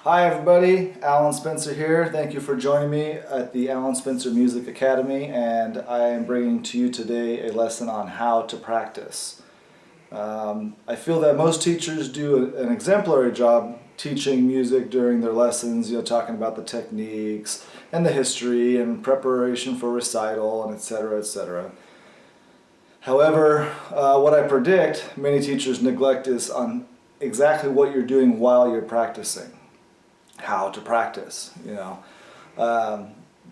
Hi everybody, Alan Spencer here. Thank you for joining me at the Alan Spencer Music Academy, and I am bringing to you today a lesson on how to practice. I feel that most teachers do an exemplary job teaching music during their lessons, talking about the techniques and the history and preparation for recital and etc., etc. However, what I predict many teachers neglect is on exactly what you're doing while you're practicing. How to practice,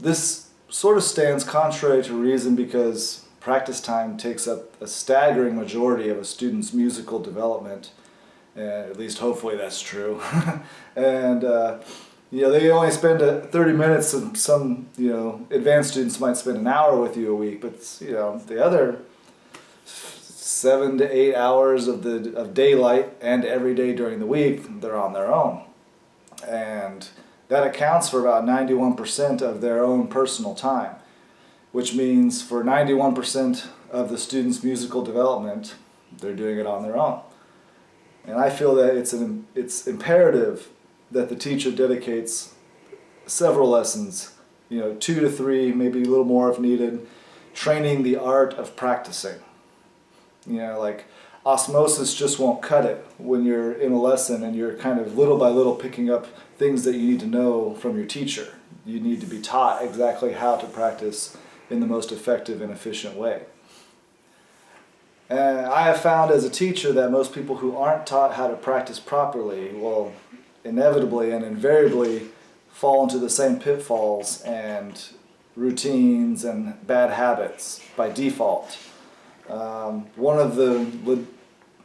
This sort of stands contrary to reason because practice time takes up a staggering majority of a student's musical development, and at least hopefully that's true. And they only spend 30 minutes, and some advanced students might spend an hour with you a week, but the other 7 to 8 hours of daylight and every day during the week, they're on their own. And that accounts for about 91% of their own personal time, which means for 91% of the student's musical development, they're doing it on their own. And I feel that it's imperative that the teacher dedicates several lessons, 2 to 3, maybe a little more if needed, training the art of practicing. Like osmosis just won't cut it when you're in a lesson and you're kind of little by little picking up things that you need to know from your teacher. You need to be taught exactly how to practice in the most effective and efficient way. And I have found as a teacher that most people who aren't taught how to practice properly will inevitably and invariably fall into the same pitfalls and routines and bad habits by default. One of the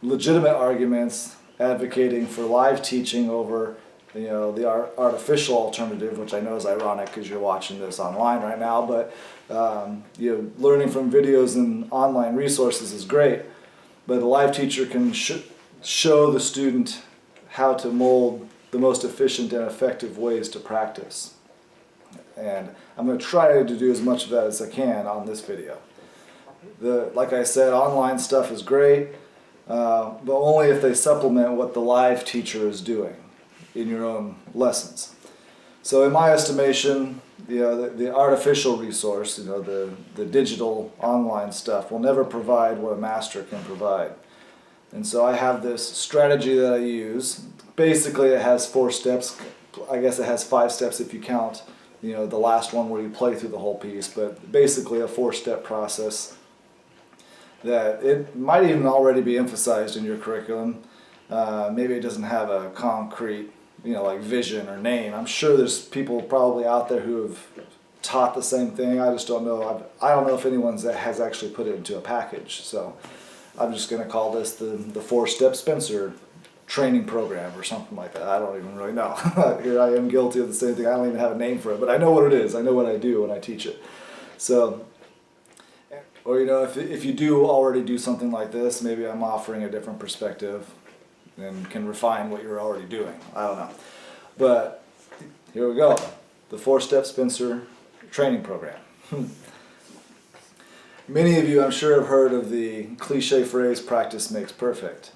legitimate arguments advocating for live teaching over the artificial alternative, which I know is ironic because you're watching this online right now, but learning from videos and online resources is great, but a live teacher can show the student how to mold the most efficient and effective ways to practice. And I'm going to try to do as much of that as I can on this video. Like I said, online stuff is great, but only if they supplement what the live teacher is doing in your own lessons. So in my estimation, the artificial resource, the digital online stuff will never provide what a master can provide. And so I have this strategy that I use. Basically it has 4 steps. I guess it has 5 steps if you count the last one where you play through the whole piece, but basically a 4-step process that it might even already be emphasized in your curriculum. Maybe it doesn't have a concrete like vision or name. I'm sure there's people probably out there who have taught the same thing. I just don't know. I don't know if anyone has actually put it into a package. So I'm just going to call this the 4-step Spencer training program or something like that. I don't even really know. Here I am guilty of the same thing. I don't even have a name for it, but I know what it is. I know what I do when I teach it. So, or if you do already do something like this, maybe I'm offering a different perspective and can refine what you're already doing. I don't know. But here we go. The 4-step Spencer training program. Many of you, I'm sure, have heard of the cliche phrase, practice makes perfect.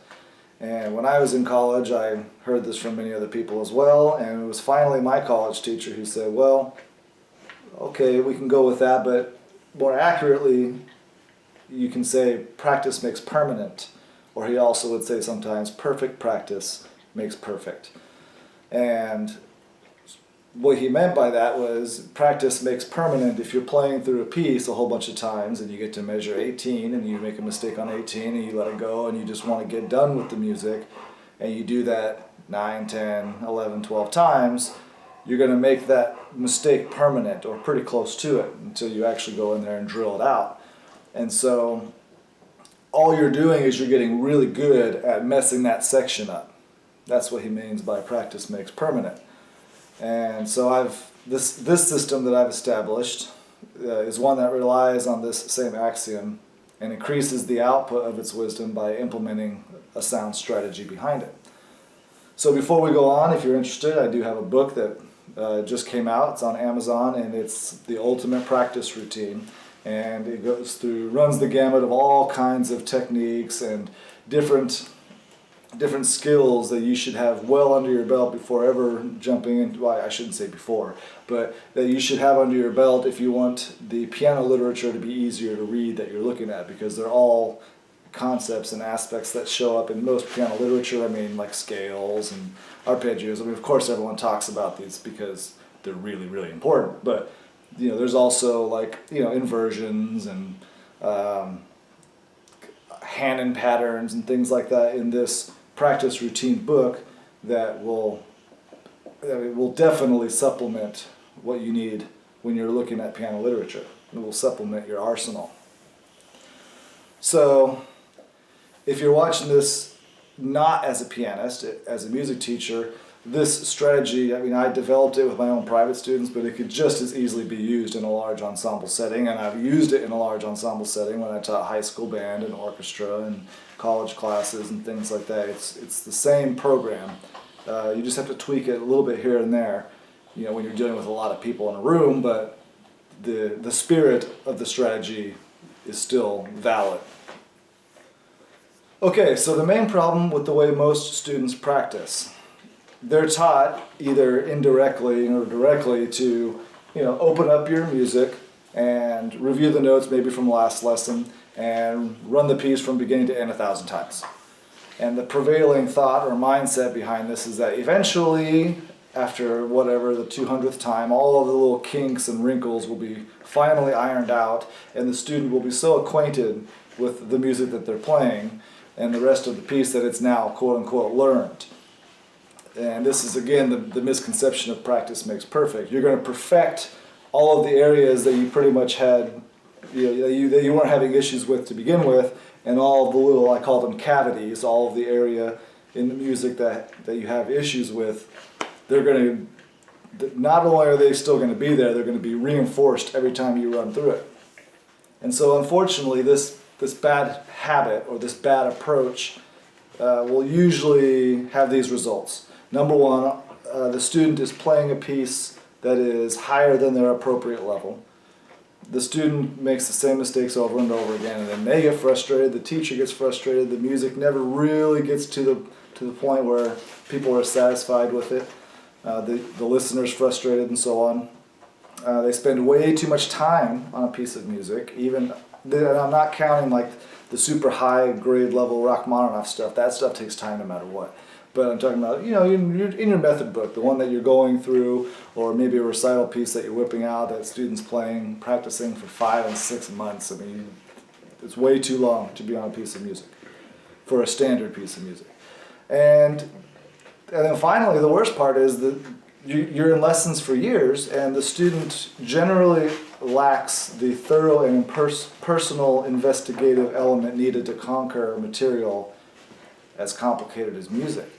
And when I was in college, I heard this from many other people as well, and it was finally my college teacher who said, well, okay, we can go with that, but more accurately, you can say practice makes permanent. Or he also would say sometimes, perfect practice makes perfect. And what he meant by that was practice makes permanent. If you're playing through a piece a whole bunch of times and you get to measure 18 and you make a mistake on 18 and you let it go and you just want to get done with the music, and you do that 9, 10, 11, 12 times, you're going to make that mistake permanent or pretty close to it until you actually go in there and drill it out. And so all you're doing is you're getting really good at messing that section up. That's what he means by practice makes permanent. And so this system that I've established is one that relies on this same axiom and increases the output of its wisdom by implementing a sound strategy behind it. So before we go on, if you're interested, I do have a book that just came out. It's on Amazon, and it's The Ultimate Practice Routine. And it runs the gamut of all kinds of techniques and different different skills that you should have well under your belt before ever jumping into, well, I shouldn't say before, but that you should have under your belt if you want the piano literature to be easier to read that you're looking at, because they're all concepts and aspects that show up in most piano literature. I mean, like scales and arpeggios. I mean, of course everyone talks about these because they're really, really important, but there's also like, inversions and Hanon patterns and things like that in this practice routine book that will definitely supplement what you need when you're looking at piano literature. It will supplement your arsenal. So if you're watching this not as a pianist, as a music teacher, this strategy, I mean, I developed it with my own private students, but it could just as easily be used in a large ensemble setting, and I've used it in a large ensemble setting when I taught high school band and orchestra and college classes and things like that. It's the same program. You just have to tweak it a little bit here and there, when you're dealing with a lot of people in a room, but the spirit of the strategy is still valid. Okay, so the main problem with the way most students practice, they're taught either indirectly or directly to, open up your music and review the notes maybe from last lesson and run the piece from beginning to end 1,000 times. And the prevailing thought or mindset behind this is that eventually, after whatever, the 200th time, all of the little kinks and wrinkles will be finally ironed out, and the student will be so acquainted with the music that they're playing and the rest of the piece that it's now quote-unquote learned. And this is, again, the misconception of practice makes perfect. You're going to perfect all of the areas that you pretty much had, that you weren't having issues with to begin with, and all of the little, I call them cavities, all of the area in the music that you have issues with, they're going to, not only are they still going to be there, they're going to be reinforced every time you run through it. And so unfortunately, this bad habit or this bad approach will usually have these results. Number one, the student is playing a piece that is higher than their appropriate level. The student makes the same mistakes over and over again, and then they get frustrated, the teacher gets frustrated, the music never really gets to the point where people are satisfied with it. The listener's frustrated and so on. They spend way too much time on a piece of music, and I'm not counting like the super high grade level Rachmaninoff stuff. That stuff takes time no matter what. But I'm talking about, in your method book, the one that you're going through, or maybe a recital piece that you're whipping out that students playing, practicing for 5 and 6 months. I mean, it's way too long to be on a piece of music, for a standard piece of music. And then finally, the worst part is that you're in lessons for years, and the student generally lacks the thorough and personal investigative element needed to conquer material as complicated as music.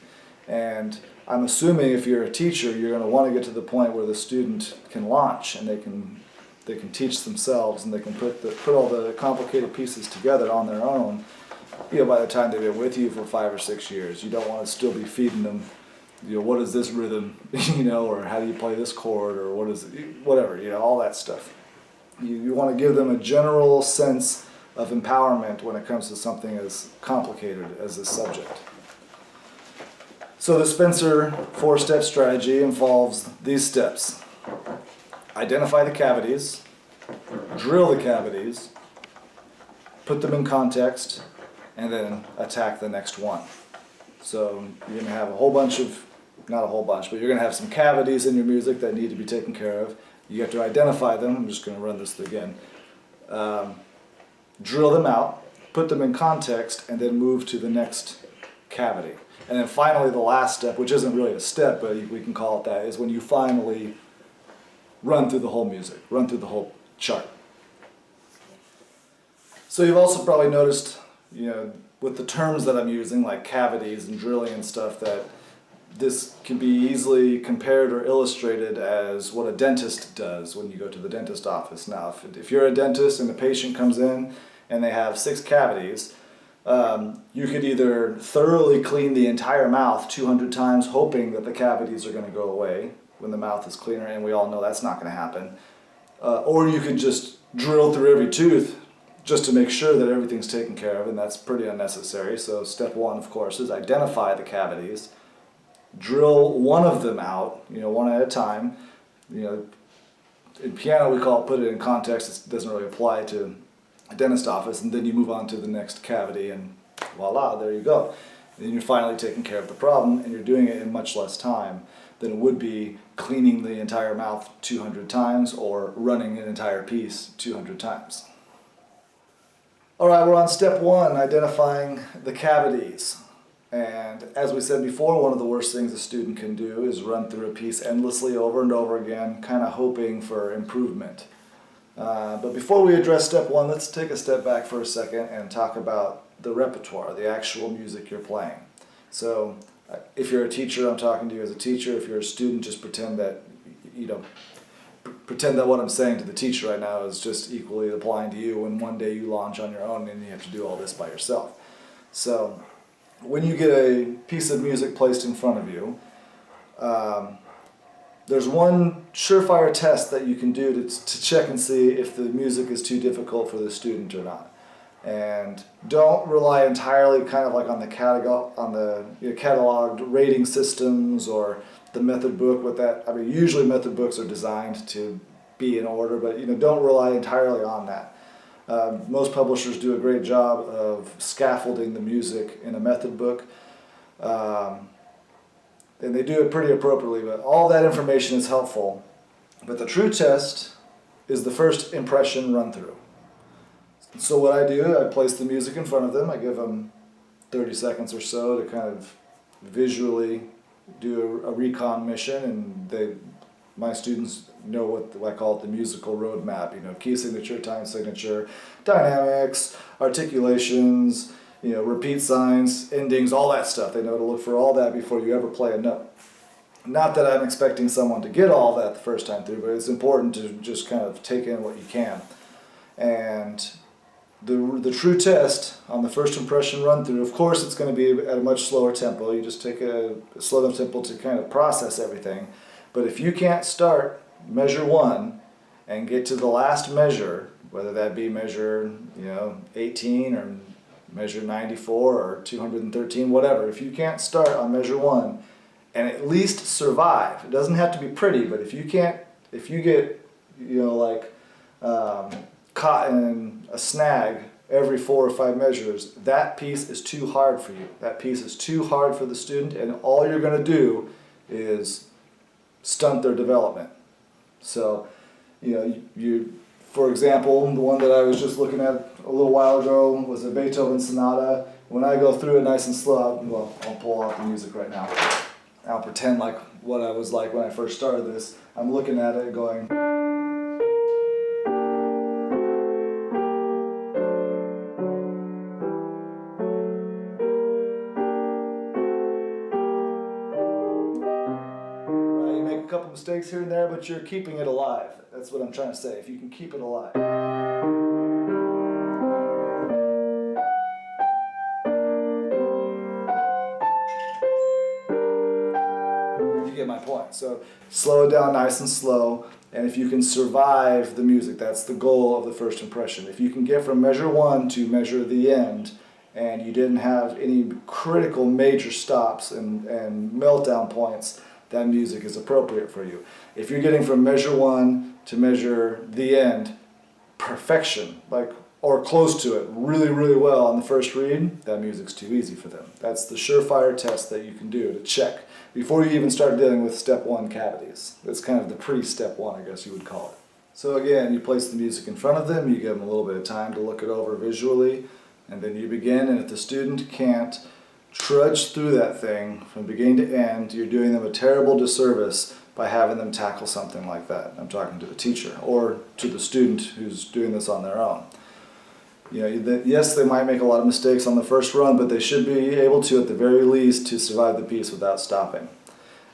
And I'm assuming if you're a teacher, you're going to want to get to the point where the student can launch and they can teach themselves, and they can put all the complicated pieces together on their own. By the time they've been with you for 5 or 6 years, you don't want to still be feeding them. What is this rhythm? Or how do you play this chord? Or what is it? Whatever. All that stuff. You want to give them a general sense of empowerment when it comes to something as complicated as this subject. So the Spencer 4-step strategy involves these steps. Identify the cavities, drill the cavities, put them in context, and then attack the next one. So you're going to have not a whole bunch, but you're going to have some cavities in your music that need to be taken care of. You have to identify them. I'm just going to run this again. Drill them out, put them in context, and then move to the next cavity. And then finally, the last step, which isn't really a step, but we can call it that, is when you finally run through the whole music, run through the whole chart. So you've also probably noticed, with the terms that I'm using, like cavities and drilling and stuff, that this can be easily compared or illustrated as what a dentist does when you go to the dentist office. Now, if you're a dentist and a patient comes in and they have 6 cavities, you could either thoroughly clean the entire mouth 200 times hoping that the cavities are going to go away when the mouth is cleaner, and we all know that's not going to happen. Or you could just drill through every tooth just to make sure that everything's taken care of, and that's pretty unnecessary. So step one, of course, is identify the cavities, drill one of them out, one at a time. In piano we call it put it in context. It doesn't really apply to a dentist office, and then you move on to the next cavity, and voila, there you go. And then you're finally taking care of the problem, and you're doing it in much less time than it would be cleaning the entire mouth 200 times or running an entire piece 200 times. All right, we're on step one, identifying the cavities. And as we said before, one of the worst things a student can do is run through a piece endlessly over and over again, kind of hoping for improvement. But before we address step one, let's take a step back for a second and talk about the repertoire, the actual music you're playing. So if you're a teacher, I'm talking to you as a teacher. If you're a student, just pretend that what I'm saying to the teacher right now is just equally applying to you when one day you launch on your own and you have to do all this by yourself. So when you get a piece of music placed in front of you, there's one surefire test that you can do to check and see if the music is too difficult for the student or not. And don't rely entirely kind of like on the cataloged rating systems or the method book with that. I mean, usually method books are designed to be in order, but don't rely entirely on that. Most publishers do a great job of scaffolding the music in a method book. And they do it pretty appropriately, but all that information is helpful. But the true test is the first impression run through. So what I do, I place the music in front of them. I give them 30 seconds or so to kind of visually do a recon mission, and my students know what I call it, the musical roadmap. Key signature, time signature, dynamics, articulations, repeat signs, endings, all that stuff. They know to look for all that before you ever play a note. Not that I'm expecting someone to get all that the first time through, but it's important to just kind of take in what you can. And the true test on the first impression run through, of course it's going to be at a much slower tempo. You just take a slow enough tempo to kind of process everything. But if you can't start measure one and get to the last measure, whether that be measure 18 or measure 94 or 213, whatever, if you can't start on measure one and at least survive, it doesn't have to be pretty, but if you get caught in a snag every 4 or 5 measures, that piece is too hard for you. That piece is too hard for the student, and all you're going to do is stunt their development. So, for example, the one that I was just looking at a little while ago was a Beethoven sonata. When I go through it nice and slow, I'll pull out the music right now. I'll pretend like what I was like when I first started this. I'm looking at it going... A couple mistakes here and there, but you're keeping it alive. That's what I'm trying to say. If you can keep it alive. You get my point. So slow it down nice and slow, and if you can survive the music, that's the goal of the first impression. If you can get from measure one to measure the end, and you didn't have any critical major stops and meltdown points, that music is appropriate for you. If you're getting from measure one to measure the end, perfection, or close to it, really, really well on the first read, that music's too easy for them. That's the surefire test that you can do to check before you even start dealing with step one cavities. That's kind of the pre-step one, I guess you would call it. So again, you place the music in front of them, you give them a little bit of time to look it over visually, and then you begin, and if the student can't trudge through that thing from beginning to end, you're doing them a terrible disservice by having them tackle something like that. I'm talking to the teacher or to the student who's doing this on their own. Yes, they might make a lot of mistakes on the first run, but they should be able to, at the very least, to survive the piece without stopping.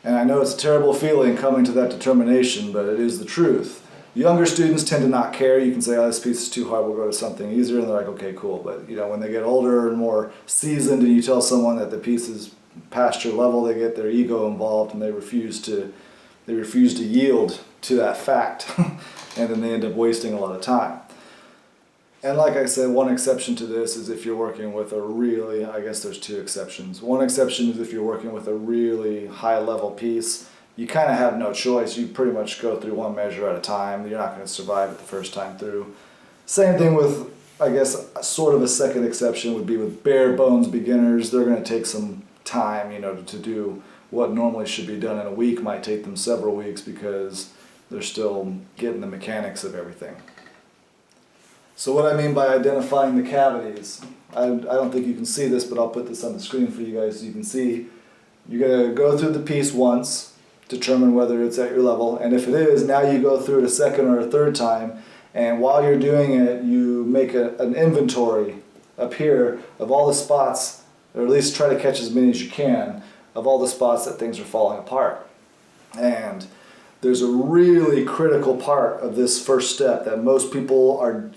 And I know it's a terrible feeling coming to that determination, but it is the truth. Younger students tend to not care. You can say, oh, this piece is too hard, we'll go to something easier, and they're like, okay, cool. But when they get older and more seasoned and you tell someone that the piece is past your level, they get their ego involved and they refuse to yield to that fact, and then they end up wasting a lot of time. And like I said, one exception to this is if you're working with a really, I guess there's two exceptions. One exception is if you're working with a really high level piece, you kind of have no choice. You pretty much go through one measure at a time. You're not going to survive it the first time through. Same thing with, I guess, sort of a second exception would be with bare bones beginners. They're going to take some time, to do what normally should be done in a week might take them several weeks because they're still getting the mechanics of everything. So what I mean by identifying the cavities, I don't think you can see this, but I'll put this on the screen for you guys so you can see. You're going to go through the piece once, determine whether it's at your level, and if it is, now you go through it a second or a third time, and while you're doing it, you make an inventory up here of all the spots, or at least try to catch as many as you can, of all the spots that things are falling apart. And there's a really critical part of this first step that most people are,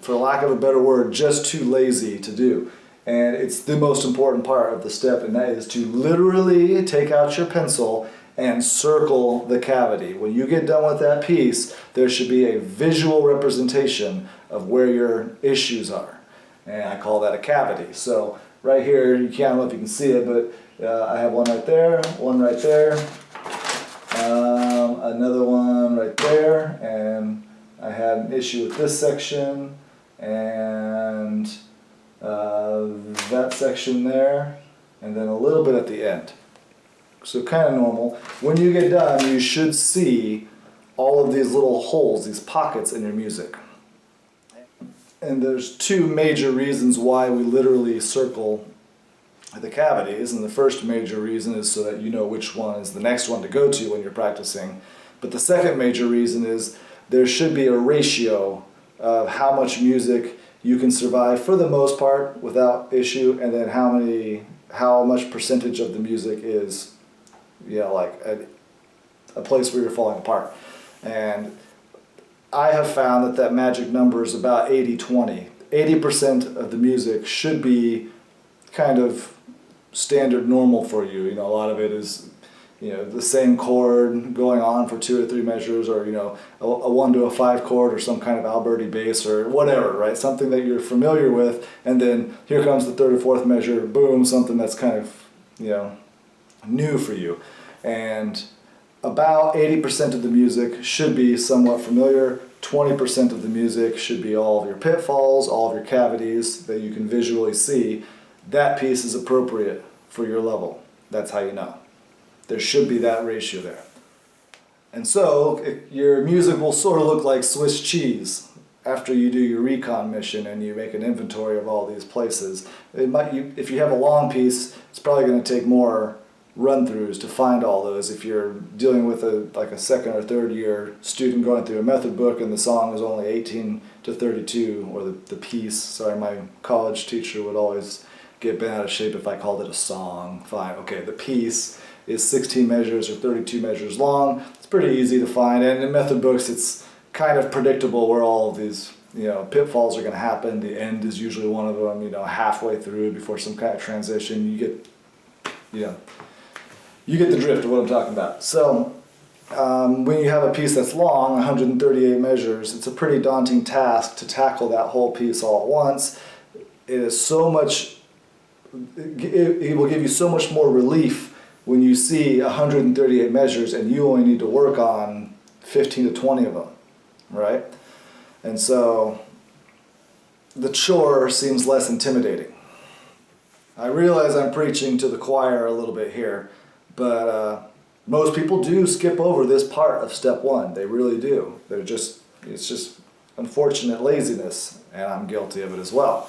for lack of a better word, just too lazy to do. And it's the most important part of the step, and that is to literally take out your pencil and circle the cavity. When you get done with that piece, there should be a visual representation of where your issues are. And I call that a cavity. So right here, I don't know if you can see it, but I have one right there, another one right there, and I had an issue with this section, and that section there, and then a little bit at the end. So kind of normal. When you get done, you should see all of these little holes, these pockets in your music. And there's two major reasons why we literally circle the cavities, and the first major reason is so that you know which one is the next one to go to when you're practicing. But the second major reason is there should be a ratio of how much music you can survive for the most part without issue, and then how much percentage of the music is like a place where you're falling apart. And I have found that magic number is about 80-20. 80% of the music should be kind of standard normal for you. A lot of it is the same chord going on for 2 or 3 measures, or a 1 to a 5 chord, or some kind of Alberti bass, or whatever, right? Something that you're familiar with, and then here comes the 3rd or 4th measure, boom, something that's kind of new for you. And about 80% of the music should be somewhat familiar. 20% of the music should be all of your pitfalls, all of your cavities that you can visually see. That piece is appropriate for your level. That's how you know. There should be that ratio there. And so your music will sort of look like Swiss cheese after you do your recon mission and you make an inventory of all these places. If you have a long piece, it's probably going to take more run-throughs to find all those. If you're dealing with a second or third year student going through a method book and the song is only 18 to 32, or the piece, sorry, my college teacher would always get bent out of shape if I called it a song. Fine, okay, the piece is 16 measures or 32 measures long. It's pretty easy to find, and in method books it's kind of predictable where all of these pitfalls are going to happen. The end is usually one of them, halfway through before some kind of transition. You get the drift of what I'm talking about. So when you have a piece that's long, 138 measures, it's a pretty daunting task to tackle that whole piece all at once. It will give you so much more relief when you see 138 measures and you only need to work on 15 to 20 of them, right? And so the chore seems less intimidating. I realize I'm preaching to the choir a little bit here, but most people do skip over this part of step 1. They really do. It's just unfortunate laziness, and I'm guilty of it as well.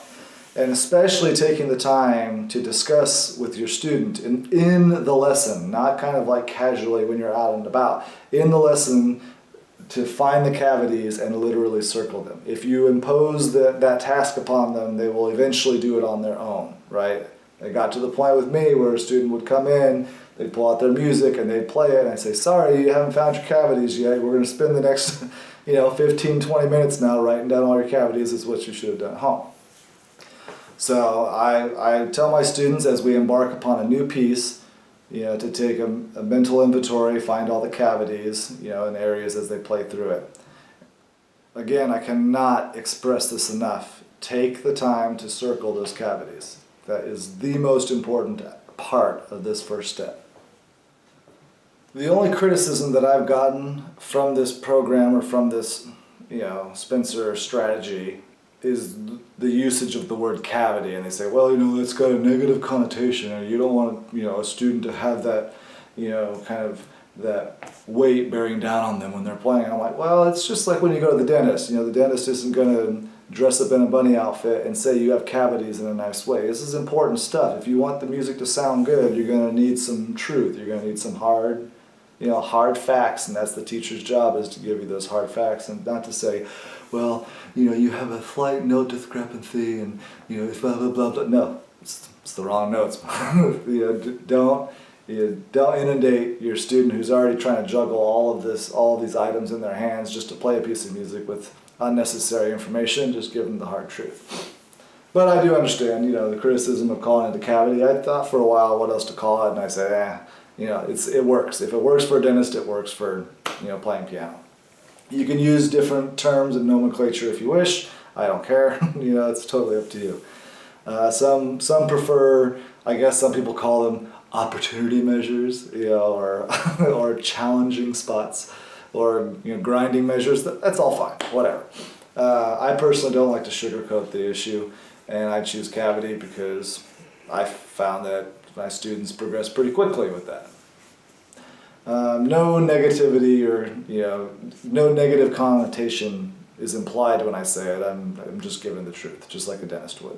And especially taking the time to discuss with your student in the lesson, not kind of like casually when you're out and about, in the lesson, to find the cavities and literally circle them. If you impose that task upon them, they will eventually do it on their own, right? It got to the point with me where a student would come in, they'd pull out their music and they'd play it, and I'd say, sorry, you haven't found your cavities yet. We're going to spend the next 15, 20 minutes now writing down all your cavities. Is what you should have done at home. So I tell my students as we embark upon a new piece, to take a mental inventory, find all the cavities, in areas as they play through it. Again, I cannot express this enough. Take the time to circle those cavities. That is the most important part of this first step. The only criticism that I've gotten from this program or from this, Spencer strategy is the usage of the word cavity. And they say, well, it's got a negative connotation, and you don't want, a student to have that, kind of that weight bearing down on them when they're playing. And I'm like, well, it's just like when you go to the dentist. The dentist isn't going to dress up in a bunny outfit and say you have cavities in a nice way. This is important stuff. If you want the music to sound good, you're going to need some truth. You're going to need some hard facts, and that's the teacher's job, is to give you those hard facts, and not to say, well, you have a slight note discrepancy, and it's blah blah blah blah. No, it's the wrong notes. Don't inundate your student who's already trying to juggle all of these items in their hands just to play a piece of music with unnecessary information. Just give them the hard truth. But I do understand, the criticism of calling it a cavity. I thought for a while what else to call it, and I said, it works. If it works for a dentist, it works for, playing piano. You can use different terms and nomenclature if you wish. I don't care. It's totally up to you. Some prefer, I guess some people call them opportunity measures, or or challenging spots, or grinding measures. That's all fine. Whatever. I personally don't like to sugarcoat the issue, and I choose cavity because I found that my students progress pretty quickly with that. No negativity or no negative connotation is implied when I say it. I'm just giving the truth, just like a dentist would.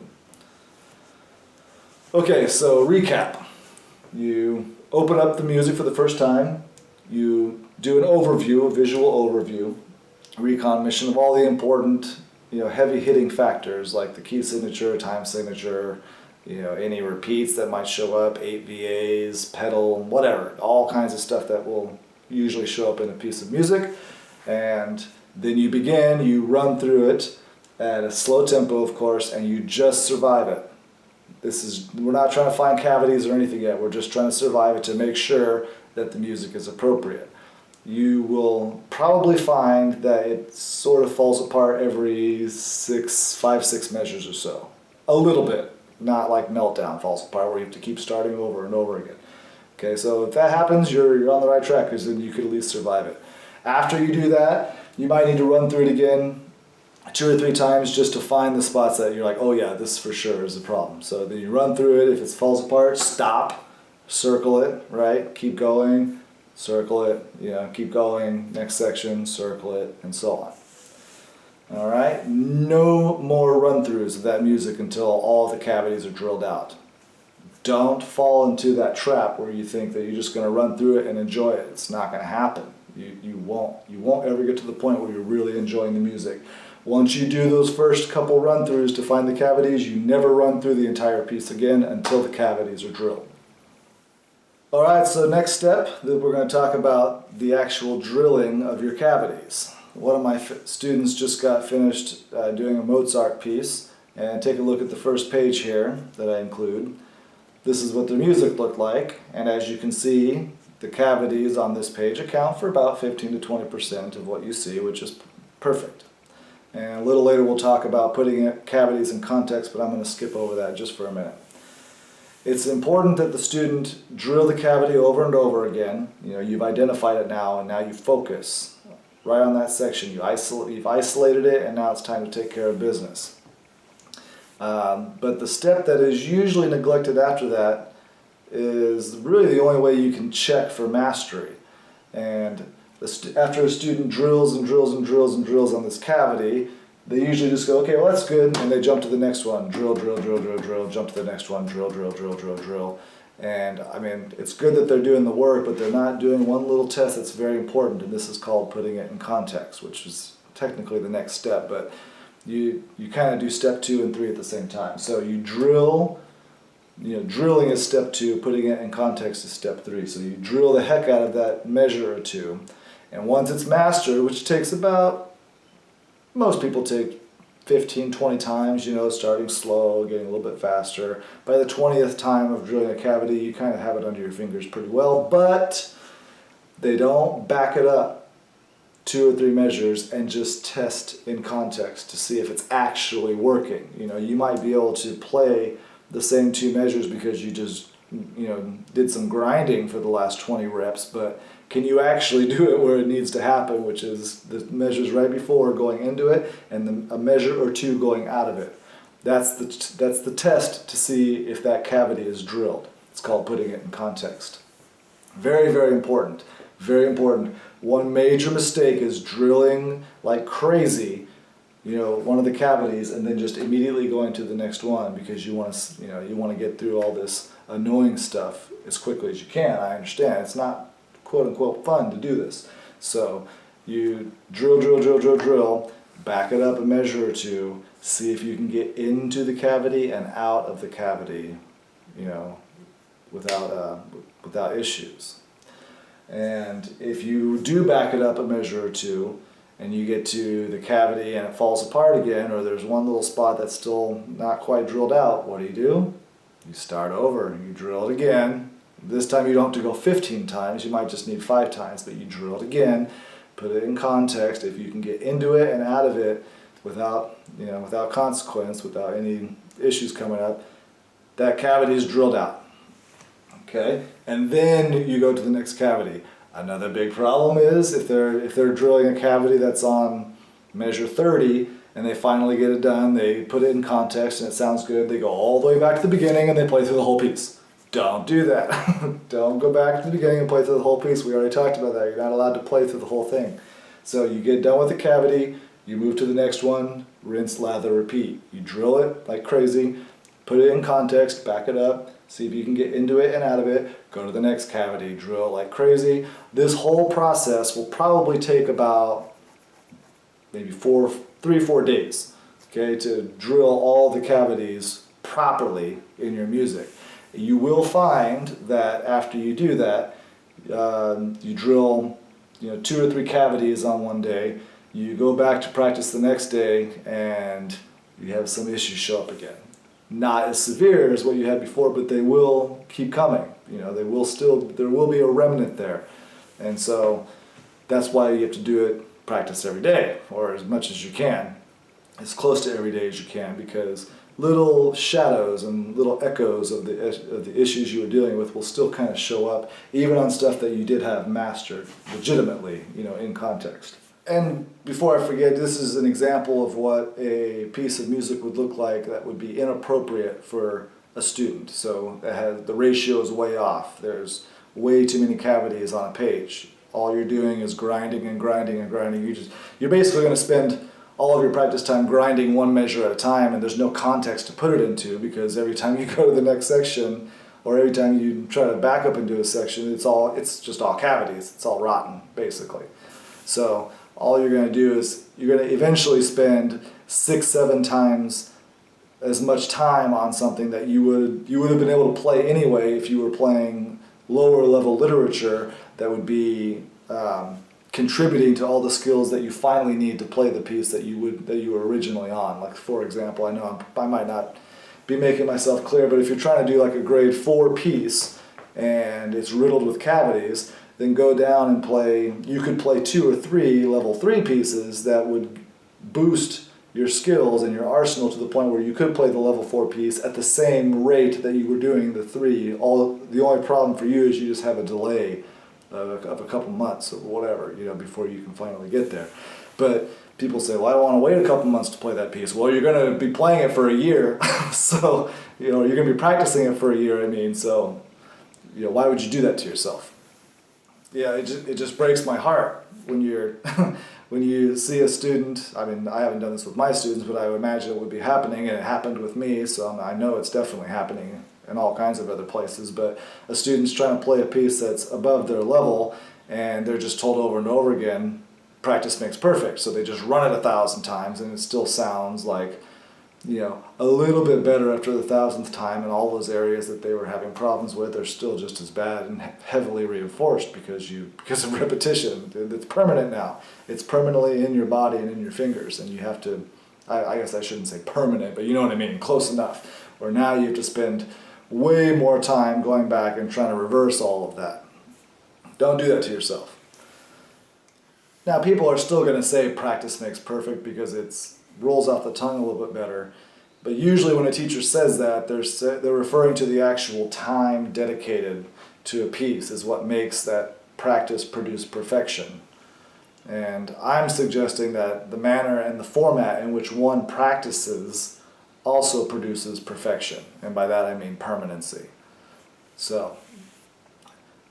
Okay, so recap. You open up the music for the first time. You do an overview, a visual overview, recognition of all the important, heavy hitting factors like the key signature, time signature, any repeats that might show up, 8 VAs, pedal, whatever, all kinds of stuff that will usually show up in a piece of music. And then you run through it at a slow tempo, of course, and you just survive it. We're not trying to find cavities or anything yet, we're just trying to survive it to make sure that the music is appropriate. You will probably find that it sort of falls apart every 5-6 measures or so. A little bit. Not like Meltdown falls apart where you have to keep starting over and over again. Okay, so if that happens, you're on the right track, because then you could at least survive it. After you do that, you might need to run through it again 2 or 3 times just to find the spots that you're like, oh yeah, this for sure is a problem. So then you run through it. If it falls apart, stop, circle it, right? Keep going, circle it, keep going, next section, circle it, and so on. All right, no more run-throughs of that music until all the cavities are drilled out. Don't fall into that trap where you think that you're just going to run through it and enjoy it. It's not going to happen. You won't ever get to the point where you're really enjoying the music. Once you do those first couple run-throughs to find the cavities, you never run through the entire piece again until the cavities are drilled. All right, so next step, we're going to talk about the actual drilling of your cavities. One of my students just got finished doing a Mozart piece, and take a look at the first page here that I include. This is what the music looked like, and as you can see, the cavities on this page account for about 15 to 20% of what you see, which is perfect. And a little later we'll talk about putting cavities in context, but I'm going to skip over that just for a minute. It's important that the student drill the cavity over and over again. You've identified it now, and now you focus right on that section. You've isolated it, and now it's time to take care of business. But the step that is usually neglected after that is really the only way you can check for mastery. And after a student drills and drills and drills and drills on this cavity, they usually just go, okay, well that's good, and they jump to the next one. Drill, drill, drill, drill, drill, jump to the next one, drill, drill, drill, drill, drill. And I mean, it's good that they're doing the work, but they're not doing one little test that's very important, and this is called putting it in context, which is technically the next step, but you kind of do step 2 and 3 at the same time. So you drill, drilling is step 2, putting it in context is step 3. So you drill the heck out of that measure or two, and once it's mastered, which takes most people take 15, 20 times, starting slow, getting a little bit faster. By the 20th time of drilling a cavity, you kind of have it under your fingers pretty well, but they don't back it up. 2 or 3 measures and just test in context to see if it's actually working. You know, you might be able to play the same 2 measures because you just, you know, did some grinding for the last 20 reps, but can you actually do it where it needs to happen, which is the measures right before going into it and a measure or 2 going out of it. That's the test to see if that cavity is drilled. It's called putting it in context. Very, very important. Very important. One major mistake is drilling like crazy, you know, one of the cavities and then just immediately going to the next one because you want to, you know, you want to get through all this annoying stuff as quickly as you can. I understand. It's not quote unquote fun to do this. So you drill, back it up a measure or 2, see if you can get into the cavity and out of the cavity, you know, without issues. And if you do back it up a measure or 2 and you get to the cavity and it falls apart again, or there's one little spot that's still not quite drilled out, what do? You start over, you drill it again. This time you don't have to go 15 times, you might just need 5 times, but you drill it again, put it in context. If you can get into it and out of it without, you know, without consequence, without any issues coming up, that cavity is drilled out. Okay, and then you go to the next cavity. Another big problem is if they're drilling a cavity that's on measure 30 and they finally get it done, they put it in context and it sounds good, they go all the way back to the beginning and they play through the whole piece. Don't do that. Don't go back to the beginning and play through the whole piece. We already talked about that. You're not allowed to play through the whole thing. So you get done with the cavity, you move to the next one, rinse, lather, repeat. You drill it like crazy, put it in context, back it up, see if you can get into it and out of it, go to the next cavity, drill like crazy. This whole process will probably take about maybe 3 or 4 days, okay, to drill all the cavities properly in your music. You will find that after you do that, you drill, you know, 2 or 3 cavities on one day, you go back to practice the next day and you have some issues show up again. Not as severe as what you had before, but they will keep coming. You know, there will be a remnant there. And so that's why you have to do it, practice every day, or as much as you can, as close to every day as you can, because little shadows and little echoes of the issues you were dealing with will still kind of show up, even on stuff that you did have mastered legitimately, you know, in context. And before I forget, this is an example of what a piece of music would look like that would be inappropriate for a student. So the ratio is way off. There's way too many cavities on a page. All you're doing is grinding and grinding and grinding. You're basically going to spend all of your practice time grinding one measure at a time, and there's no context to put it into, because every time you go to the next section or every time you try to back up into a section, it's just all cavities. It's all rotten, basically. So all you're going to do is you're going to eventually spend 6-7 times as much time on something that you would have been able to play anyway if you were playing lower level literature that would be contributing to all the skills that you finally need to play the piece that you were originally on. Like, for example, I know I might not be making myself clear, but if you're trying to do like a grade 4 piece and it's riddled with cavities, then go down and you could play 2 or 3 level 3 pieces that would boost your skills and your arsenal to the point where you could play the level 4 piece at the same rate that you were doing the 3. The only problem for you is you just have a delay of a couple months or whatever, you know, before you can finally get there. But people say, well, I don't want to wait a couple months to play that piece. Well, you're going to be playing it for a year. So, you know, you're going to be practicing it for a year, so, you know, why would you do that to yourself? Yeah, it just breaks my heart when when you see a student. I mean, I haven't done this with my students, but I would imagine it would be happening, and it happened with me, so I know it's definitely happening in all kinds of other places. But a student's trying to play a piece that's above their level, and they're just told over and over again, practice makes perfect. So they just run it 1,000 times, and it still sounds like, you know, a little bit better after the 1,000th time, and all those areas that they were having problems with are still just as bad and heavily reinforced because of repetition. It's permanent now. It's permanently in your body and in your fingers, and you have to, I guess I shouldn't say permanent, but you know what I mean, close enough, where now you have to spend way more time going back and trying to reverse all of that. Don't do that to yourself. Now, people are still going to say practice makes perfect because it rolls off the tongue a little bit better. But usually when a teacher says that, they're referring to the actual time dedicated to a piece is what makes that practice produce perfection. And I'm suggesting that the manner and the format in which one practices also produces perfection. And by that I mean permanency. So,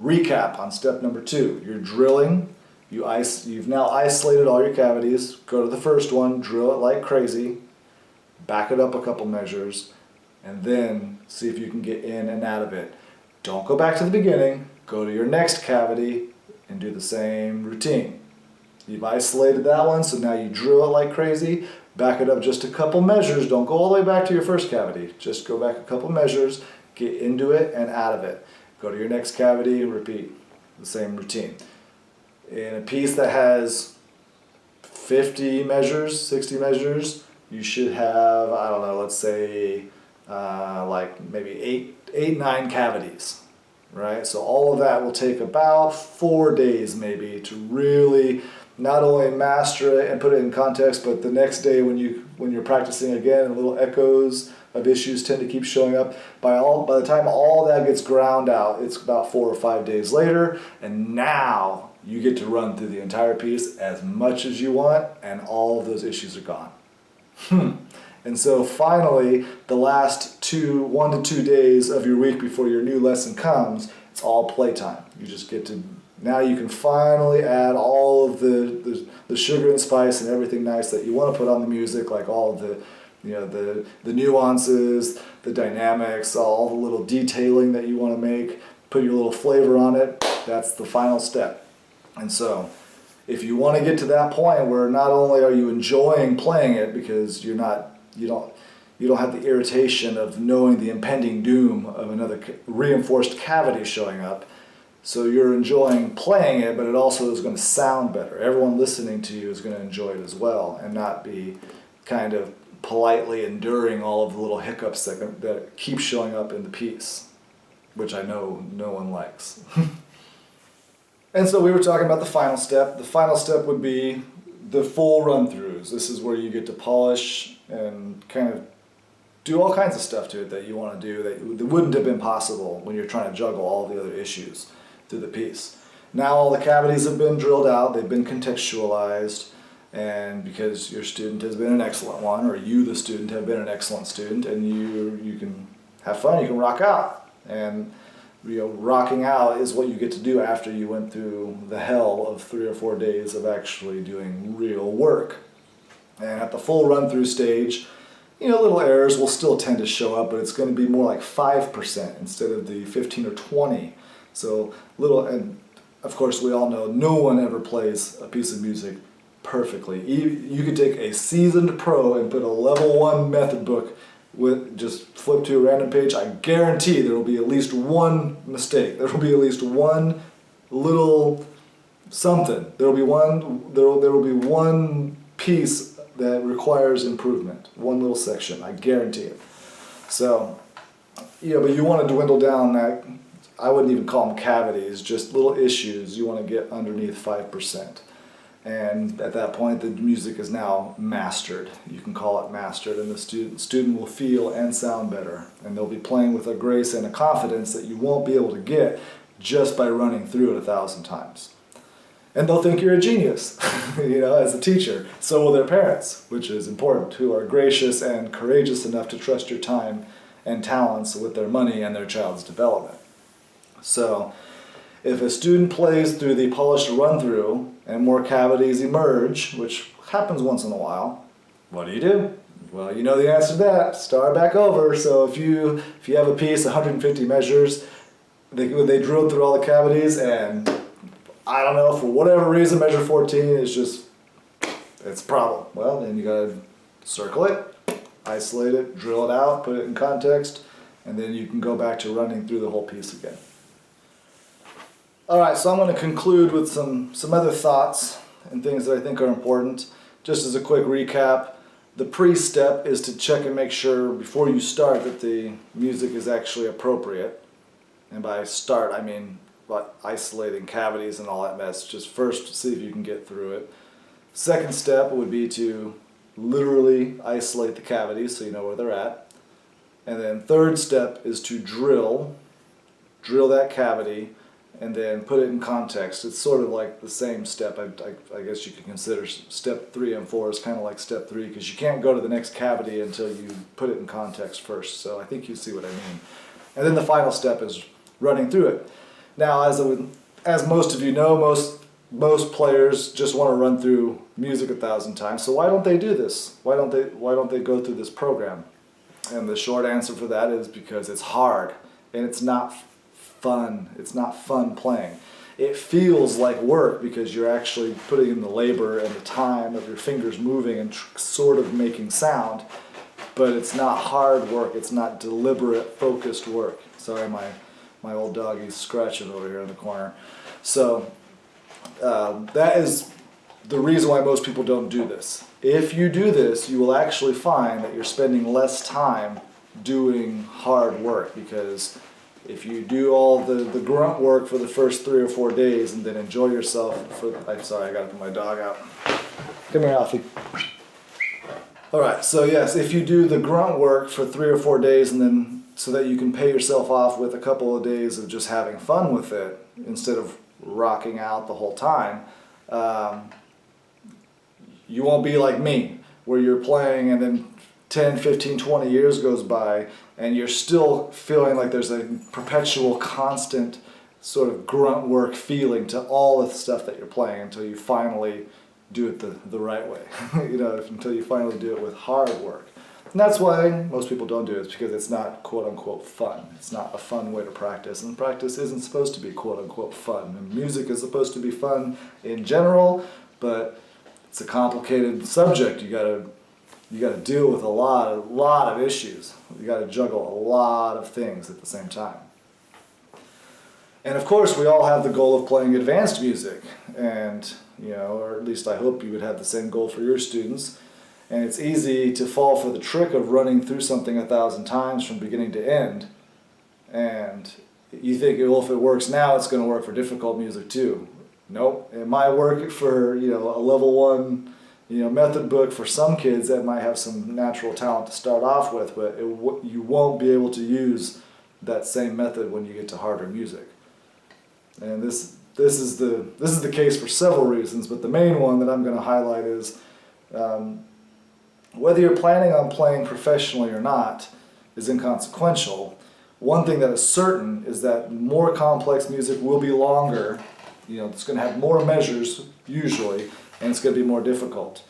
recap on step number 2. You're drilling. You've now isolated all your cavities. Go to the first one, drill it like crazy, back it up a couple measures, and then see if you can get in and out of it. Don't go back to the beginning. Go to your next cavity and do the same routine. You've isolated that one, so now you drill it like crazy. Back it up just a couple measures. Don't go all the way back to your first cavity. Just go back a couple measures, get into it and out of it. Go to your next cavity and repeat the same routine. In a piece that has 50 measures, 60 measures, you should have, I don't know, let's say like maybe 9 cavities, right? So all of that will take about 4 days maybe to really not only master it and put it in context, but the next day when you're practicing again, little echoes of issues tend to keep showing up. By the time all that gets ground out, it's about 4 or 5 days later, and now you get to run through the entire piece as much as you want, and all of those issues are gone. And so finally, the last 1 to 2 days of your week before your new lesson comes, it's all playtime. You just get to, now you can finally add all of the sugar and spice and everything nice that you want to put on the music, like all of the nuances, the dynamics, all the little detailing that you want to make, put your little flavor on it. That's the final step. And so, if you want to get to that point where not only are you enjoying playing it because you don't have the irritation of knowing the impending doom of another reinforced cavity showing up, so you're enjoying playing it, but it also is going to sound better. Everyone listening to you is going to enjoy it as well, and not be kind of politely enduring all of the little hiccups that keep showing up in the piece, which I know no one likes. And so we were talking about the final step. The final step would be the full run-throughs. This is where you get to polish and kind of do all kinds of stuff to it that you want to do that wouldn't have been possible when you're trying to juggle all the other issues through the piece. Now all the cavities have been drilled out, they've been contextualized, and because your student has been an excellent one, or you, the student, have been an excellent student, and you can have fun, you can rock out. And rocking out is what you get to do after you went through the hell of 3 or 4 days of actually doing real work. And at the full run-through stage, little errors will still tend to show up, but it's going to be more like 5% instead of the 15 or 20. So and of course we all know no one ever plays a piece of music perfectly. You could take a seasoned pro and put a level 1 method book just flip to a random page. I guarantee there will be at least one mistake. There will be at least one little something. There will be one piece that requires improvement. One little section. I guarantee it. So, but you want to dwindle down that. I wouldn't even call them cavities. Just little issues. You want to get underneath 5%. And at that point, the music is now mastered. You can call it mastered, and the student will feel and sound better. And they'll be playing with a grace and a confidence that you won't be able to get just by running through it 1,000 times. And they'll think you're a genius, as a teacher. So will their parents, which is important, who are gracious and courageous enough to trust your time and talents with their money and their child's development. So, if a student plays through the polished run-through and more cavities emerge, which happens once in a while, what do? Well, you know the answer to that. Start back over. So if you have a piece, 150 measures, they drilled through all the cavities, and I don't know, for whatever reason, measure 14 is just, it's a problem. Well, then you gotta circle it, isolate it, drill it out, put it in context, and then you can go back to running through the whole piece again. Alright, so I'm going to conclude with some other thoughts and things that I think are important. Just as a quick recap, the pre-step is to check and make sure before you start that the music is actually appropriate. And by start, I mean isolating cavities and all that mess. Just first see if you can get through it. Second step would be to literally isolate the cavities so you know where they're at. And then third step is to drill that cavity and then put it in context. It's sort of like the same step. I guess you could consider step 3 and 4 as kind of like step 3, because you can't go to the next cavity until you put it in context first. So I think you see what I mean. And then the final step is running through it. Now, as most of you know, most players just want to run through music 1,000 times. So why don't they do this? Why don't they go through this program? And the short answer for that is because it's hard and it's not fun. It's not fun playing. It feels like work because you're actually putting in the labor and the time of your fingers moving and sort of making sound, but it's not hard work. It's not deliberate, focused work. Sorry, my old doggy's scratching over here in the corner. So that is the reason why most people don't do this. If you do this, you will actually find that you're spending less time doing hard work, because if you do all the grunt work for the first 3 or 4 days and then enjoy yourself I'm sorry, I gotta put my dog out. Come here, Alfie. Alright, so yes, if you do the grunt work for 3 or 4 days and then so that you can pay yourself off with a couple of days of just having fun with it instead of rocking out the whole time, you won't be like me, where you're playing and then 10, 15, 20 years goes by and you're still feeling like there's a perpetual, constant sort of grunt work feeling to all the stuff that you're playing until you finally do it the right way. Until you finally do it with hard work. And that's why most people don't do it. It's because it's not quote-unquote fun. It's not a fun way to practice, and practice isn't supposed to be quote-unquote fun. And music is supposed to be fun in general, but it's a complicated subject. You gotta deal with a lot of issues. You gotta juggle a lot of things at the same time. And of course, we all have the goal of playing advanced music, and or at least I hope you would have the same goal for your students. And it's easy to fall for the trick of running through something 1,000 times from beginning to end, and you think, well, if it works now, it's going to work for difficult music too. Nope, it might work for a level 1 method book for some kids that might have some natural talent to start off with, but you won't be able to use that same method when you get to harder music. And this is the case for several reasons, but the main one that I'm going to highlight is whether you're planning on playing professionally or not is inconsequential. One thing that is certain is that more complex music will be longer. It's going to have more measures usually, and it's going to be more difficult.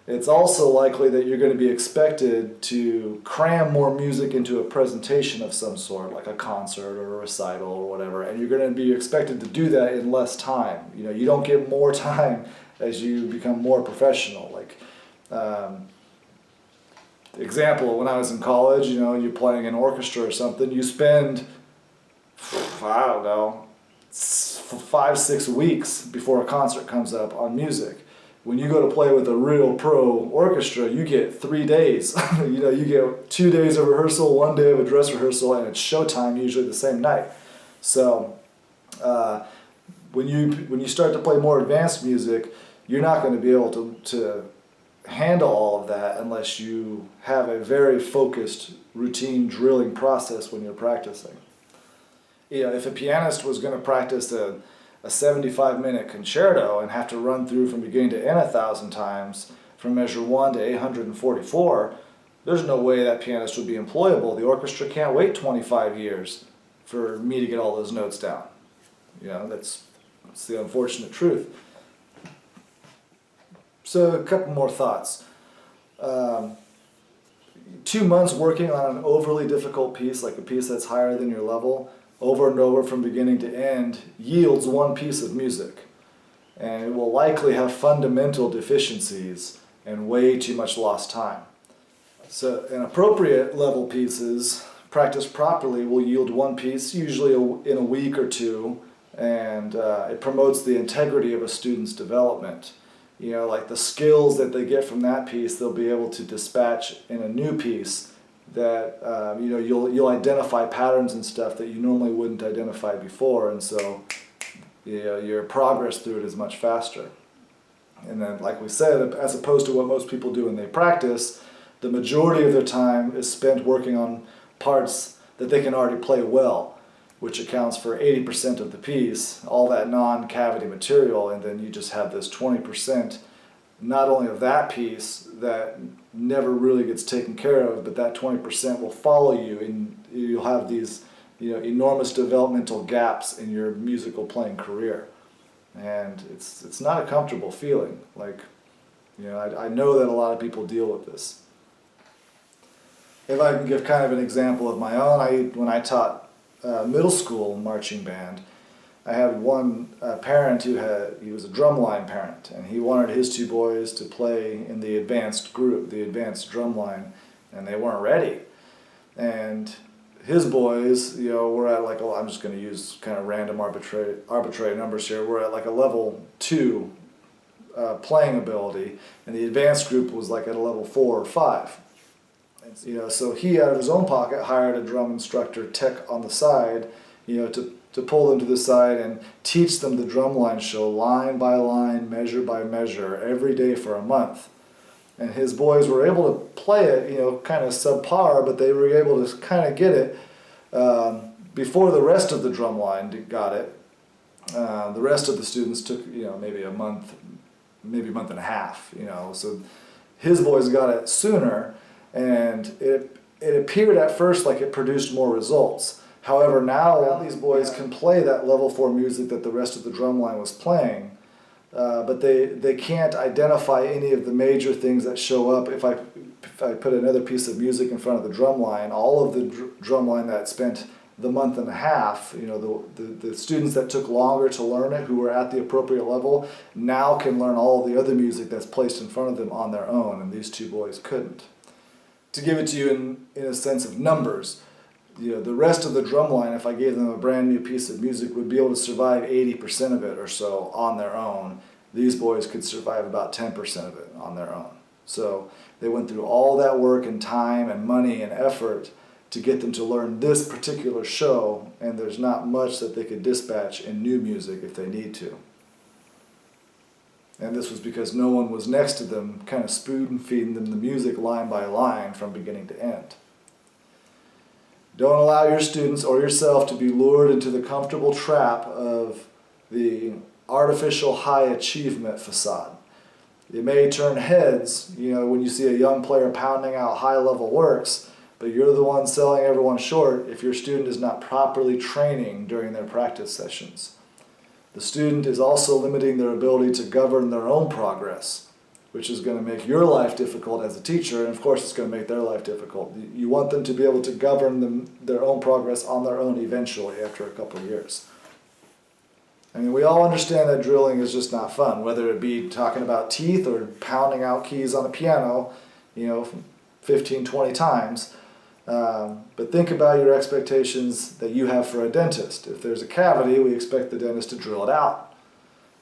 It's also likely that you're going to be expected to cram more music into a presentation of some sort, like a concert or a recital or whatever, and you're going to be expected to do that in less time. You don't get more time as you become more professional. Like, example, when I was in college, you're playing an orchestra or something, you spend, I don't know, 5-6 weeks before a concert comes up on music. When you go to play with a real pro orchestra, you get 3 days. You get 2 days of rehearsal, 1 day of a dress rehearsal, and it's showtime usually the same night. So when you start to play more advanced music, you're not going to be able to handle all of that unless you have a very focused routine drilling process when you're practicing. If a pianist was going to practice a 75-minute concerto and have to run through from beginning to end 1,000 times from measure 1 to 844, there's no way that pianist would be employable. The orchestra can't wait 25 years for me to get all those notes down. That's the unfortunate truth. So a couple more thoughts. 2 months working on an overly difficult piece, like a piece that's higher than your level, over and over from beginning to end, yields one piece of music. And it will likely have fundamental deficiencies and way too much lost time. So inappropriate level pieces, practiced properly, will yield one piece, usually in a week or two, and it promotes the integrity of a student's development. Like the skills that they get from that piece, they'll be able to dispatch in a new piece that you'll identify patterns and stuff that you normally wouldn't identify before, and so your progress through it is much faster. And then, like we said, as opposed to what most people do when they practice, the majority of their time is spent working on parts that they can already play well, which accounts for 80% of the piece, all that non-cavity material, and then you just have this 20%, not only of that piece that never really gets taken care of, but that 20% will follow you, and you'll have these enormous developmental gaps in your musical playing career. And it's not a comfortable feeling. Like, I know that a lot of people deal with this. If I can give kind of an example of my own, when I taught middle school marching band, I had one parent he was a drumline parent, and he wanted his two boys to play in the advanced group, the advanced drumline, and they weren't ready. And his boys, were at like, I'm just going to use kind of random arbitrary numbers here, we're at like a level 2 playing ability, and the advanced group was like at a level 4 or 5. And, so he, out of his own pocket, hired a drum instructor tech on the side, to pull them to the side and teach them the drumline show line by line, measure by measure, every day for a month. And his boys were able to play it, kind of subpar, but they were able to kind of get it before the rest of the drumline got it. The rest of the students took, maybe a month and a half, So his boys got it sooner, and it appeared at first like it produced more results. However, now these boys can play that level 4 music that the rest of the drumline was playing, but they can't identify any of the major things that show up. If I put another piece of music in front of the drumline, all of the drumline that spent the month and a half, the students that took longer to learn it, who were at the appropriate level, now can learn all the other music that's placed in front of them on their own, and these two boys couldn't. To give it to you in a sense of numbers, the rest of the drumline, if I gave them a brand new piece of music, would be able to survive 80% of it or so on their own. These boys could survive about 10% of it on their own. So they went through all that work and time and money and effort to get them to learn this particular show, and there's not much that they could dispatch in new music if they need to. And this was because no one was next to them, kind of spoon-feeding them the music line by line from beginning to end. Don't allow your students or yourself to be lured into the comfortable trap of the artificial high achievement facade. It may turn heads, when you see a young player pounding out high-level works, but you're the one selling everyone short if your student is not properly training during their practice sessions. The student is also limiting their ability to govern their own progress, which is going to make your life difficult as a teacher, and of course it's going to make their life difficult. You want them to be able to govern their own progress on their own eventually after a couple of years. I mean, we all understand that drilling is just not fun, whether it be talking about teeth or pounding out keys on a piano, 15, 20 times. But think about your expectations that you have for a dentist. If there's a cavity, we expect the dentist to drill it out.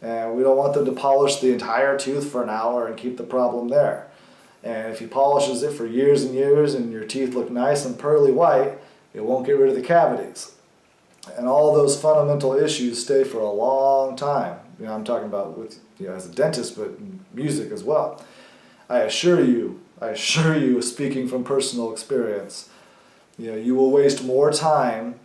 And we don't want them to polish the entire tooth for an hour and keep the problem there. And if he polishes it for years and years and your teeth look nice and pearly white, it won't get rid of the cavities. And all those fundamental issues stay for a long time. I'm talking about with as a dentist, but music as well. I assure you, speaking from personal experience, you will waste more time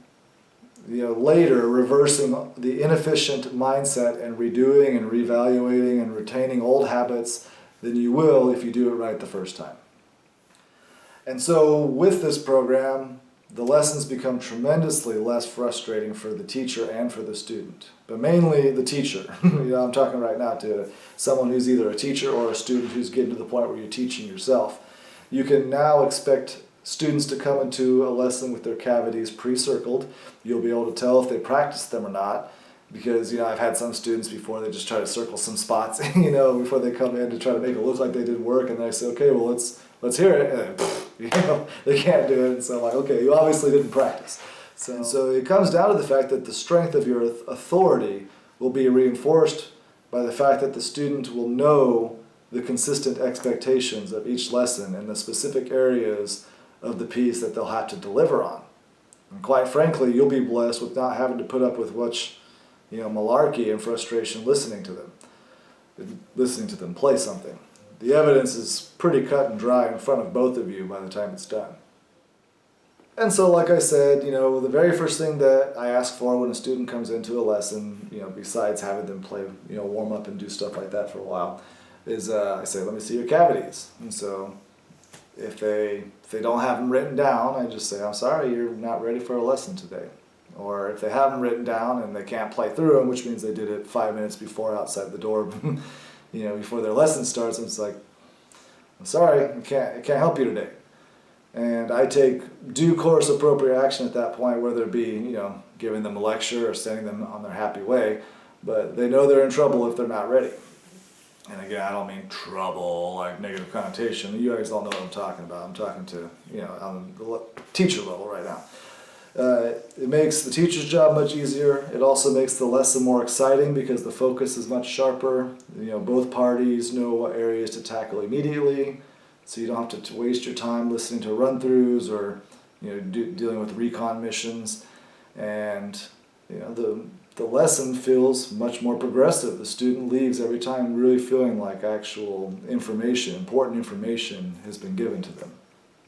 later reversing the inefficient mindset and redoing and reevaluating and retaining old habits than you will if you do it right the first time. And so with this program, the lessons become tremendously less frustrating for the teacher and for the student, but mainly the teacher. I'm talking right now to someone who's either a teacher or a student who's getting to the point where you're teaching yourself. You can now expect students to come into a lesson with their cavities pre-circled. You'll be able to tell if they practiced them or not, because I've had some students before, they just try to circle some spots before they come in to try to make it look like they did work, and I say, okay, well let's hear it, and then, they can't do it, and so I'm like, okay, you obviously didn't practice. So it comes down to the fact that the strength of your authority will be reinforced by the fact that the student will know the consistent expectations of each lesson and the specific areas of the piece that they'll have to deliver on. And quite frankly, you'll be blessed with not having to put up with much, malarkey and frustration listening to them play something. The evidence is pretty cut and dry in front of both of you by the time it's done. And so, like I said, the very first thing that I ask for when a student comes into a lesson, besides having them play, warm up and do stuff like that for a while, is I say, let me see your cavities. And so if they don't have them written down, I just say, I'm sorry, you're not ready for a lesson today. Or if they have them written down and they can't play through them, which means they did it 5 minutes before outside the door, before their lesson starts, and it's like, I'm sorry, I can't help you today. And I take due course appropriate action at that point, whether it be, giving them a lecture or sending them on their happy way, but they know they're in trouble if they're not ready. And again, I don't mean trouble, like negative connotation. You guys all know what I'm talking about. I'm talking to, on the teacher level right now. It makes the teacher's job much easier. It also makes the lesson more exciting because the focus is much sharper. Both parties know what areas to tackle immediately. So you don't have to waste your time listening to run-throughs or dealing with recon missions, and the lesson feels much more progressive. The student leaves every time really feeling like actual information, important information, has been given to them,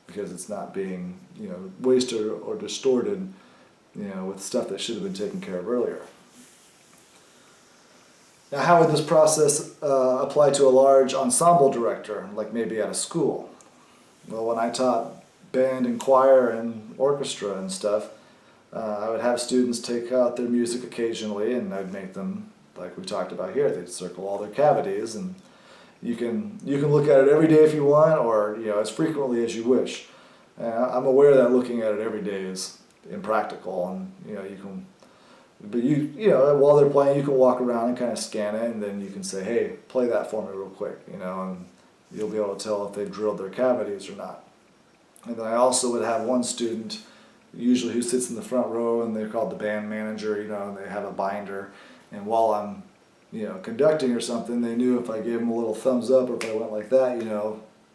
because it's not being wasted or distorted with stuff that should have been taken care of earlier. Now, how would this process apply to a large ensemble director, like maybe at a school? Well, when I taught band and choir and orchestra and stuff, I would have students take out their music occasionally, and I'd make them, like we talked about here, they'd circle all their cavities, and you can look at it every day if you want, or as frequently as you wish. I'm aware that looking at it every day is impractical, and you can. But while they're playing, you can walk around and kind of scan it, and then you can say, hey, play that for me real quick, and you'll be able to tell if they've drilled their cavities or not. And then I also would have one student, usually who sits in the front row, and they're called the band manager, and they have a binder. And while I'm, conducting or something, they knew if I gave them a little thumbs up or if I went like that,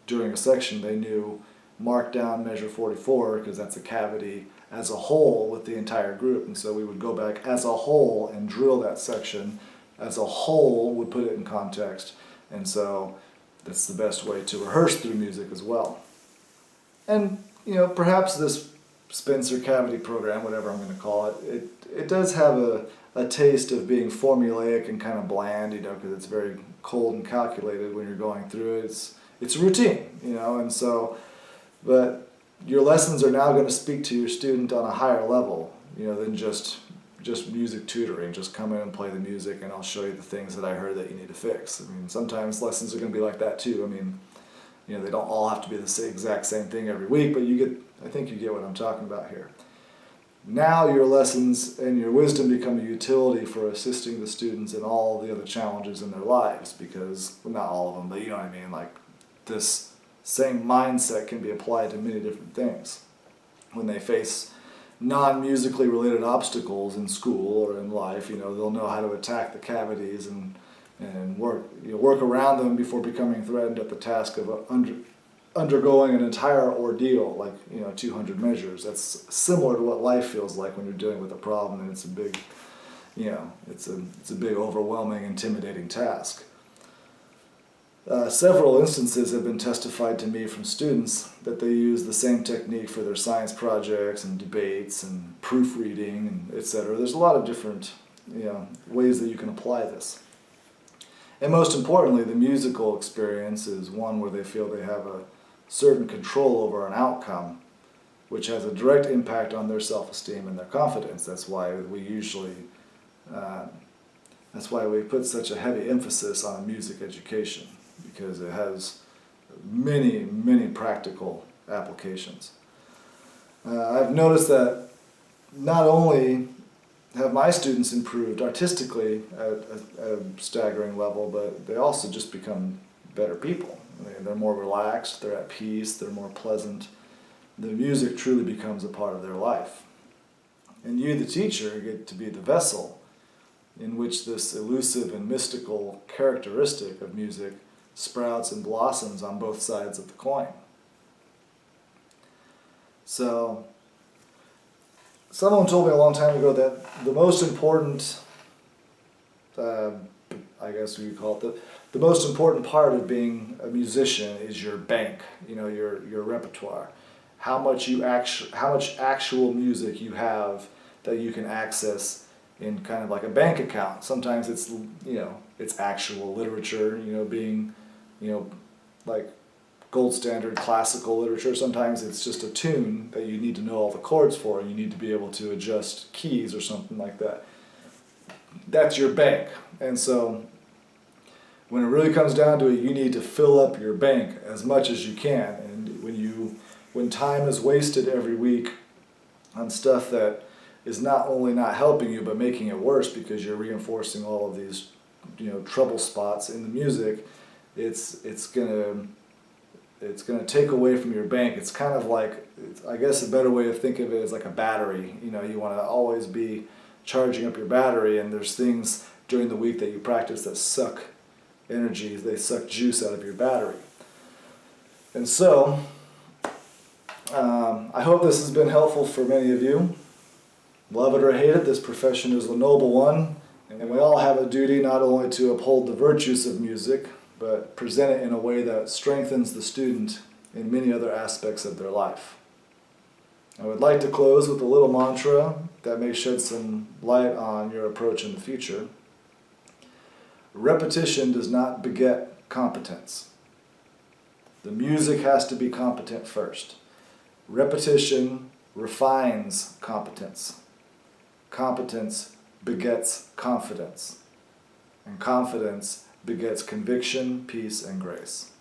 during a section, they knew mark down measure 44, because that's a cavity as a whole with the entire group. And so we would go back as a whole and drill that section as a whole, would put it in context. And so that's the best way to rehearse through music as well. And perhaps this Spencer cavity program, whatever I'm going to call it, it does have a taste of being formulaic and kind of bland, because it's very cold and calculated when you're going through it. It's routine, and so, but your lessons are now going to speak to your student on a higher level, than just music tutoring. Just come in and play the music, and I'll show you the things that I heard that you need to fix. Sometimes lessons are going to be like that too. They don't all have to be the exact same thing every week, but I think you get what I'm talking about here. Now your lessons and your wisdom become a utility for assisting the students in all the other challenges in their lives, because, well, not all of them, but you know what I mean, like this same mindset can be applied to many different things. When they face non-musically related obstacles in school or in life, they'll know how to attack the cavities and work around them before becoming threatened at the task of undergoing an entire ordeal, like 200 measures. That's similar to what life feels like when you're dealing with a problem, and it's a big, it's a big, overwhelming, intimidating task. Several instances have been testified to me from students that they use the same technique for their science projects and debates and proofreading and etc. There's a lot of different ways that you can apply this. And most importantly, the musical experience is one where they feel they have a certain control over an outcome, which has a direct impact on their self-esteem and their confidence. That's why we put such a heavy emphasis on music education, because it has many, many practical applications. I've noticed that not only have my students improved artistically at a staggering level, but they also just become better people. They're more relaxed, they're at peace, they're more pleasant. The music truly becomes a part of their life. And you, the teacher, get to be the vessel in which this elusive and mystical characteristic of music sprouts and blossoms on both sides of the coin. So someone told me a long time ago that the most important, I guess we could call it, the most important part of being a musician is your bank, your repertoire. How much actual music you have that you can access in kind of like a bank account. Sometimes it's actual literature, being, like gold standard classical literature. Sometimes it's just a tune that you need to know all the chords for, and you need to be able to adjust keys or something like that. That's your bank. And so when it really comes down to it, you need to fill up your bank as much as you can. And when time is wasted every week on stuff that is not only not helping you but making it worse because you're reinforcing all of these trouble spots in the music, it's gonna take away from your bank. It's kind of like, I guess a better way of thinking of it is like a battery. You want to always be charging up your battery, and there's things during the week that you practice that suck energy, they suck juice out of your battery. And so I hope this has been helpful for many of you. Love it or hate it, this profession is a noble one, and we all have a duty not only to uphold the virtues of music, but present it in a way that strengthens the student in many other aspects of their life. I would like to close with a little mantra that may shed some light on your approach in the future. Repetition does not beget competence. The music has to be competent first. Repetition refines competence. Competence begets confidence. And confidence begets conviction, peace, and grace.